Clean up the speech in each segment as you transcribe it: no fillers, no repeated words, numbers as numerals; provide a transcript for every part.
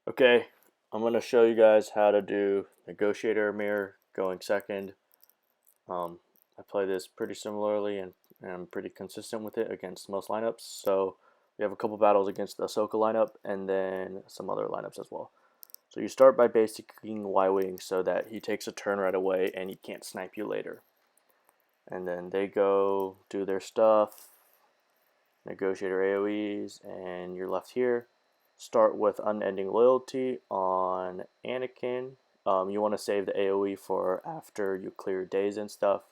Okay, I'm going to show you guys how to do Negotiator Mirror going second. I play this pretty similarly and I'm pretty consistent with it against most lineups. So we have a couple battles against the Ahsoka lineup and then some other lineups as well. So you start by basicking Y-Wing so that he takes a turn right away and he can't snipe you later. And then they go do their stuff, Negotiator AoEs, and you're left here. Start with Unending Loyalty on Anakin. You want to save the AoE for after you clear days and stuff.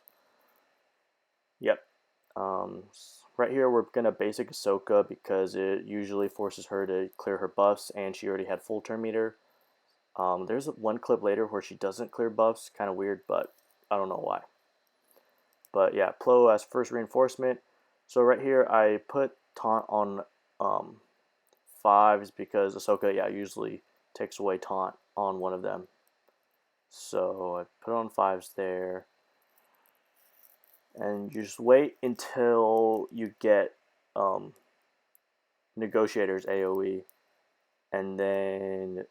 Yep. Um, right here, we're going to basic Ahsoka because it usually forces her to clear her buffs, and she already had full turn meter. There's one clip later where she doesn't clear buffs, kind of weird, but I don't know why. But yeah, Plo as first reinforcement. So right here, I put taunt on fives because Ahsoka, yeah, usually takes away taunt on one of them. So I put on fives there. And you just wait until you get um, Negotiator's AoE. And then,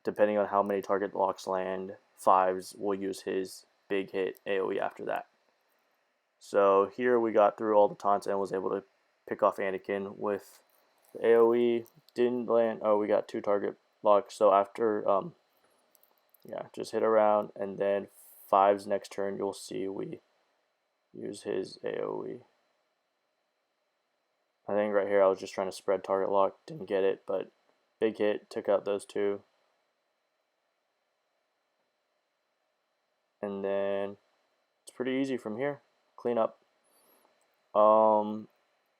depending on how many target locks land, fives will use his big hit AoE after that. So here we got through all the taunts and was able to pick off Anakin with the AoE. Didn't land. Oh, we got two target locks. So after yeah, just hit around, and then five's next turn, you'll see we use his AoE. I think right here I was just trying to spread target lock, didn't get it, but big hit, took out those two. And then it's pretty easy from here. Clean up. Um,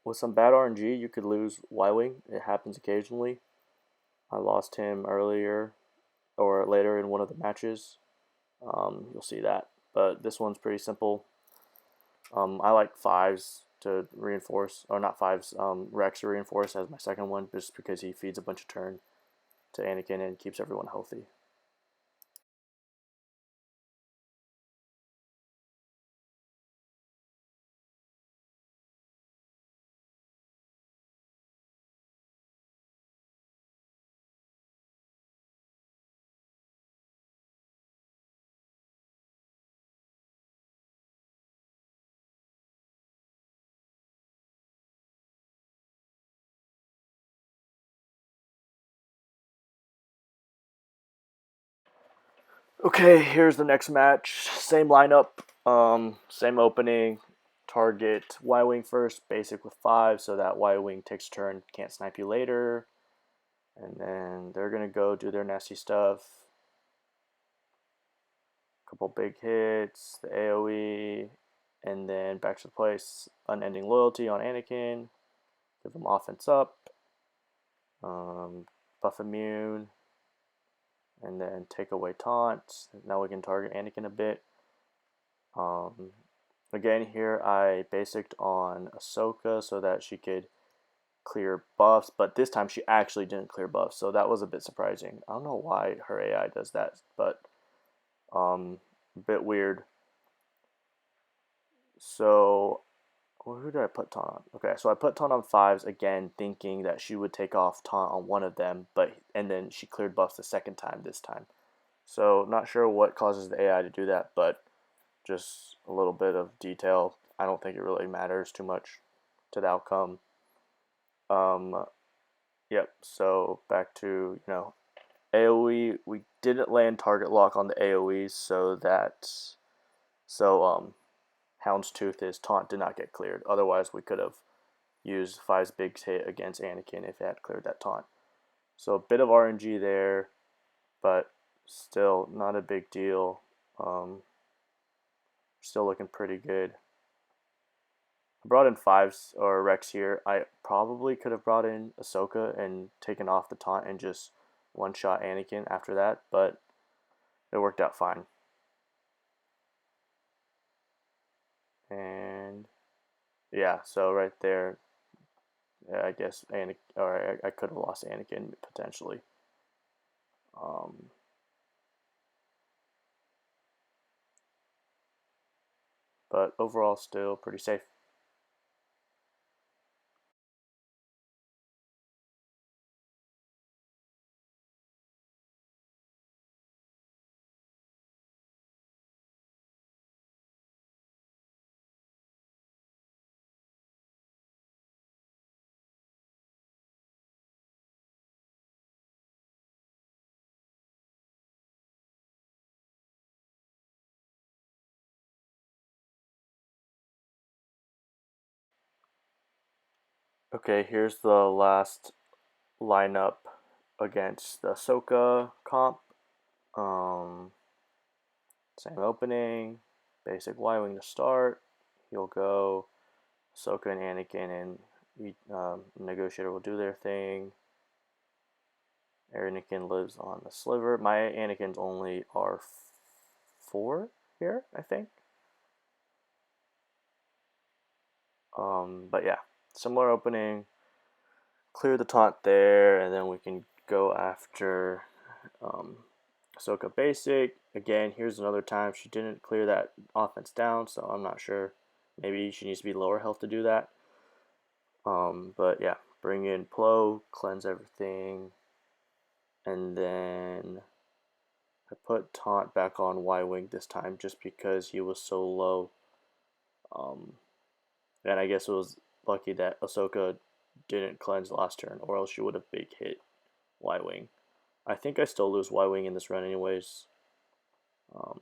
with some bad RNG, you could lose Y-Wing. It happens occasionally. I lost him earlier or later in one of the matches. You'll see that. But this one's pretty simple. I like fives to reinforce, or not fives, Rex to reinforce as my second one, just because he feeds a bunch of turn to Anakin and keeps everyone healthy. Okay, here's the next match. Same lineup, same opening. Target Y-Wing first, basic with five, so that Y-Wing takes a turn, can't snipe you later. And then they're gonna go do their nasty stuff. Couple big hits, the AoE, and then back to the place. Unending Loyalty on Anakin. Give him offense up. Buff immune, and then take away taunt. Now we can target Anakin a bit. Um, Again, here I basicked on Ahsoka so that she could clear buffs, but this time she actually didn't clear buffs, so that was a bit surprising. I don't know why her AI does that, but a bit weird. So, well, who did I put taunt on? Okay, so I put taunt on fives again, thinking that she would take off taunt on one of them, and then she cleared buffs the second time this time. So not sure what causes the AI to do that, but just a little bit of detail. I don't think it really matters too much to the outcome. Um, yep. So back to AOE. We didn't land target lock on the AOEs, so Houndstooth his taunt did not get cleared. Otherwise, we could have used Five's big hit against Anakin if it had cleared that taunt. So a bit of RNG there, but still not a big deal. Still looking pretty good. I brought in fives or Rex here. I probably could have brought in Ahsoka and taken off the taunt and just one shot Anakin after that, but it worked out fine. And yeah, so right there, yeah, I guess Anakin, or I could have lost Anakin potentially. Um, but overall, still pretty safe. Okay, here's the last lineup against the Ahsoka comp. Um, Same opening, basic Y-wing to start. He'll go Ahsoka and Anakin, and Negotiator will do their thing. Anakin lives on the sliver. My Anakin's only R4 here, I think. But yeah, similar opening. Clear the taunt there, and then we can go after um, Ahsoka basic. Again, here's another time she didn't clear that offense down, so I'm not sure. Maybe she needs to be lower health to do that. But yeah, bring in Plo, cleanse everything, and then I put Taunt back on Y-Wing this time just because he was so low. Um, and I guess it was lucky that Ahsoka didn't cleanse last turn, or else she would have big hit Y-Wing. I think I still lose Y-Wing in this run anyways. Um,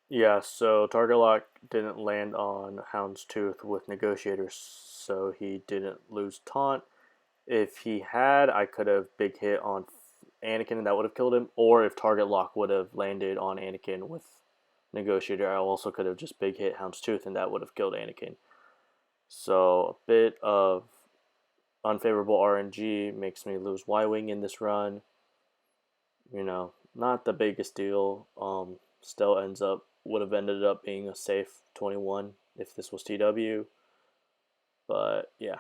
yeah, so target lock didn't land on Houndstooth with Negotiators, so he didn't lose Taunt. If he had, I could have big hit on Anakin and that would have killed him. Or if target lock would have landed on Anakin with Negotiator, I also could have just big hit Houndstooth and that would have killed Anakin. So a bit of unfavorable RNG makes me lose Y-Wing in this run. Not the biggest deal. Still would have ended up being a safe 21 if this was TW. But yeah,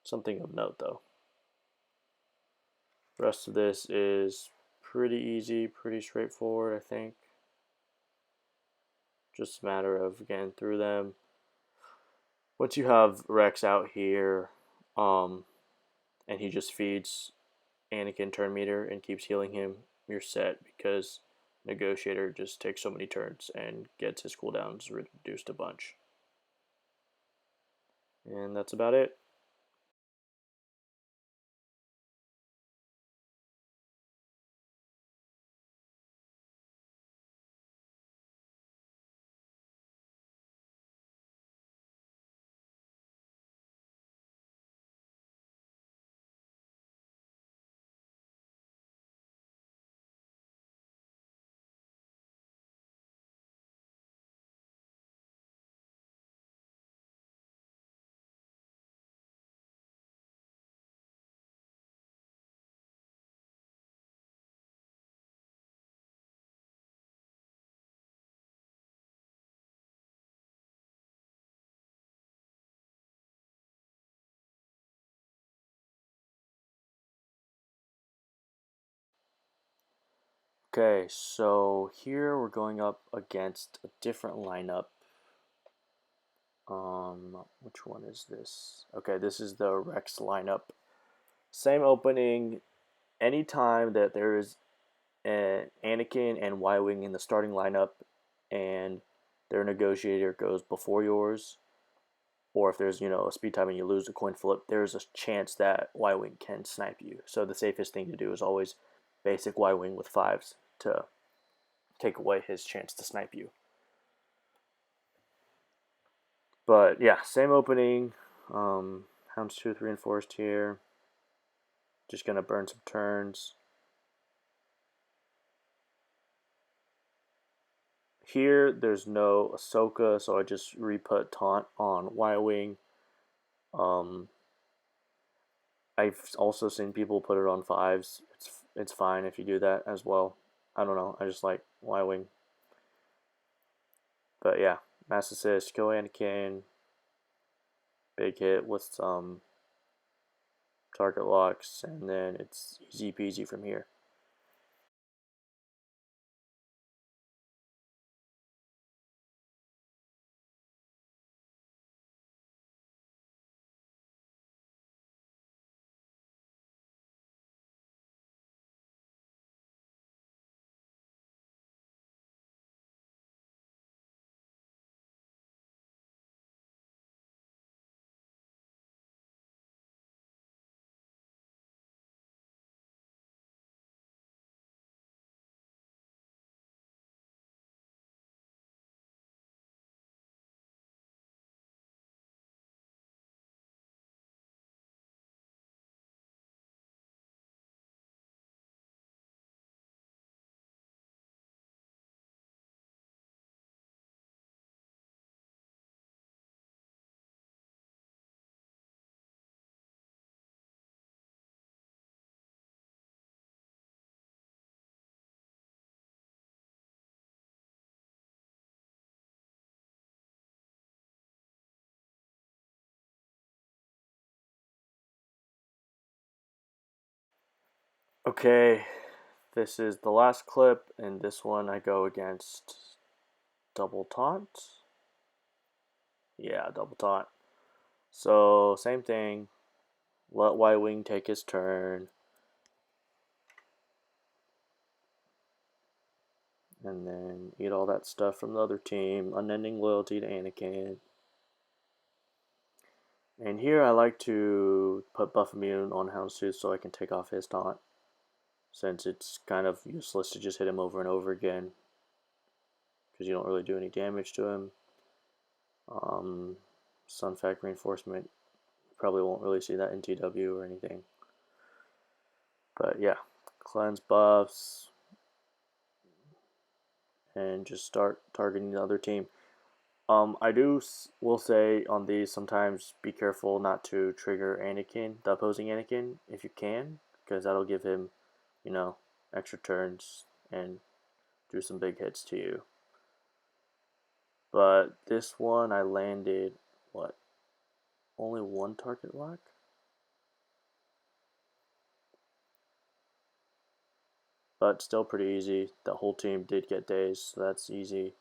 something of note though. The rest of this is pretty easy, pretty straightforward, I think. Just a matter of getting through them. Once you have Rex out here, and he just feeds Anakin turn meter and keeps healing him, you're set because Negotiator just takes so many turns and gets his cooldowns reduced a bunch. And that's about it. Okay, so here we're going up against a different lineup. Which one is this? Okay, this is the Rex lineup. Same opening. Anytime that there is an Anakin and Y-Wing in the starting lineup and their Negotiator goes before yours, or if there's, a speed time and you lose a coin flip, there's a chance that Y-Wing can snipe you. So the safest thing to do is always basic Y-Wing with fives to take away his chance to snipe you. But yeah, same opening. Houndstooth reinforced here. Just gonna burn some turns. Here, there's no Ahsoka, so I just re-put Taunt on Y-Wing. Um, I've also seen people put it on fives. It's fine if you do that as well. I don't know. I just like Y-Wing. But yeah, Mass Assist, kill Anakin, big hit with some target locks, and then it's easy peasy from here. Okay, this is the last clip, and this one I go against double taunt. Yeah, double taunt. So, same thing. Let Y Wing take his turn. And then eat all that stuff from the other team. Unending loyalty to Anakin. And here I like to put buff immune on Houndstooth so I can take off his taunt, since it's kind of useless to just hit him over and over again because you don't really do any damage to him. Sun Fact Reinforcement, probably won't really see that in TW or anything. But yeah, cleanse buffs and just start targeting the other team. I will say on these sometimes be careful not to trigger Anakin, the opposing Anakin, if you can, because that'll give him, extra turns and do some big hits to you. But this one I landed, what, only one target lock? But still pretty easy. The whole team did get days, so that's easy.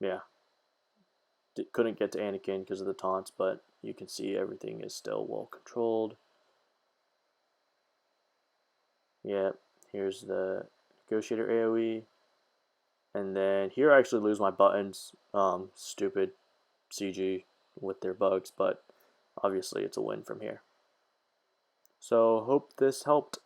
Yeah, couldn't get to Anakin because of the taunts, but you can see everything is still well controlled. Yeah, here's the Negotiator AoE. And then here I actually lose my buttons. Stupid CG with their bugs, but obviously it's a win from here. So hope this helped.